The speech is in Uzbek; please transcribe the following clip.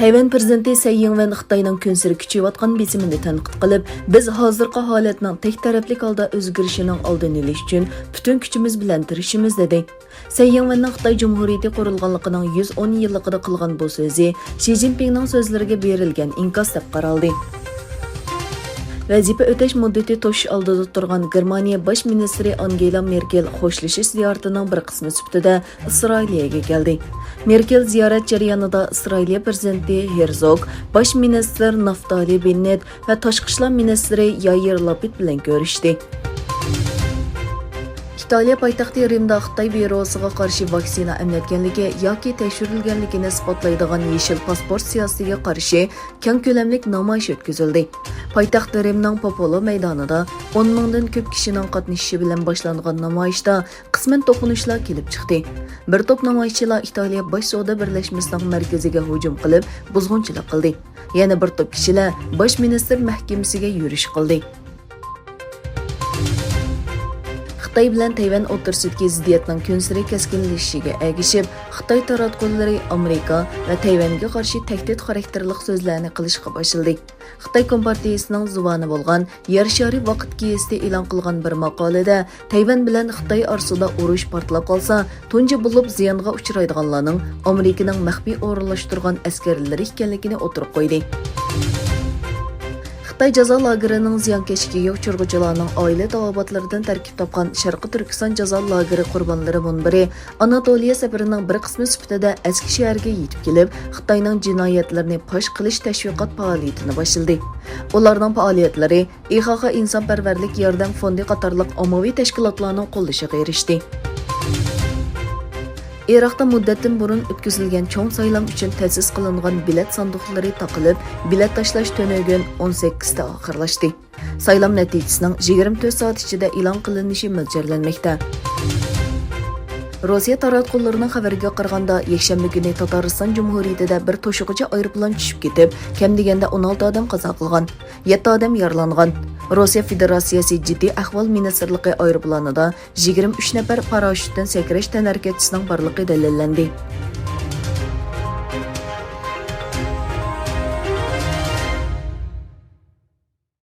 Tayvan prezidenti Tsai Ing-wen Xitoyning kunsiri kuchayotgan besimini tanqid qilib, biz hozirgi holatning tek taraflik holda o'zgarishining oldini olish uchun butun kuchimiz bilan tirishimiz dedi. Tsai Ing-wenning Xitoy Jumhuriyati qurilganligining 110 yilligida qilgan bu so'zi Xi Jinpingning so'zlariga berilgan inkos deb qaraldi. Vazifa o'tash muddati to'sh oldida turgan Germaniya bosh ministri Angela Merkel xo'shlashish ziyoratining bir qismi sifatida Isroiliyaga keldi. Merkel ziyorat jarayonida Isroiliya prezidenti Herzog, bosh ministr Naftali Bennett va tashqi ishlar ministri Yair Lapid bilan ko'rishdi. İtaliya poytaxti Rimda Xitoy virusiga qarshi vaksina emlatganligi yoki tekshirilganligini isbotlaydigan yeshil pasport siyosatiga qarshi keng ko'lamlik namoyish o'tkazildi. Poytaxt Rimning Popolo maydonida 10 mingdan ko'p kishining qatnashishi bilan boshlangan namoyishda qisman to'qinishlar kelib chiqdi. Bir to'p namoyishchilar Italiya bosh savdo birlashmasining markaziga hujum qilib, buzg'unchilik qildi. Yana bir to'p kishilar bosh ministr mahkamasiga yurish qildi. Xitoy bilan Tayvan o'rtasidagi ziddiyatning kunsiri keskinlashishiga ergishib, Xitoy taratqullari Amerika va Tayvanga qarshi tahdid xarakterlik so'zlarni qilishga boshladi. Xitoy Kompartiyasining zuvoni bo'lgan Yer shari vaqt gazetida e'lon qilgan bir maqolada Tayvan bilan Xitoy orasida urush portlab qolsa, tunji bo'lib ziyonga uchraydiganlarning Amerikaning maxfiy o'rinlashtirgan askarlari ekanligini o'tirib qo'ydi. Xitoy jazo lagerining ziyonkashligiga uchirg'uvchilarning oila tavobatlaridan tarkib topgan Sharqi Turkiston jazo lageri qurbonlari munbiri Anatoliya safarining bir qismi sifatida Eski shaharga yetib kelib, Xitoyning jinoyatlarini fosh qilish tashviqot faoliyatini boshladi. Ularning faoliyatlari IXX insonparvarlik yordam fondi qatorliq ommaviy tashkilotlarning qo'llashiga erishdi. Iroqda muddatdan burun o'tkazilgan cho'ng saylam uchun ta'sis qilingan bilet sanduqlari taqilib, bilet tashlash to'nogin 18 da oxirlashdi. Saylam natijasining 24 soat ichida e'lon qilinishi mo'ljallanmoqda. Rossiya taratqullarining xabariga qaraganda, yakshanba kuni Tatariston Jumhuriyatida bir to'shig'icha aeroplan tushib ketib, kam deganda 16 odam qazo qilgan, 7 odam yaralangan. Rossiya Federatsiyasi Jiddiy ahvol ministrligi aeroplanida 23 nafar parashyutdan sakrash tanharakatchisining borligi dalillandi.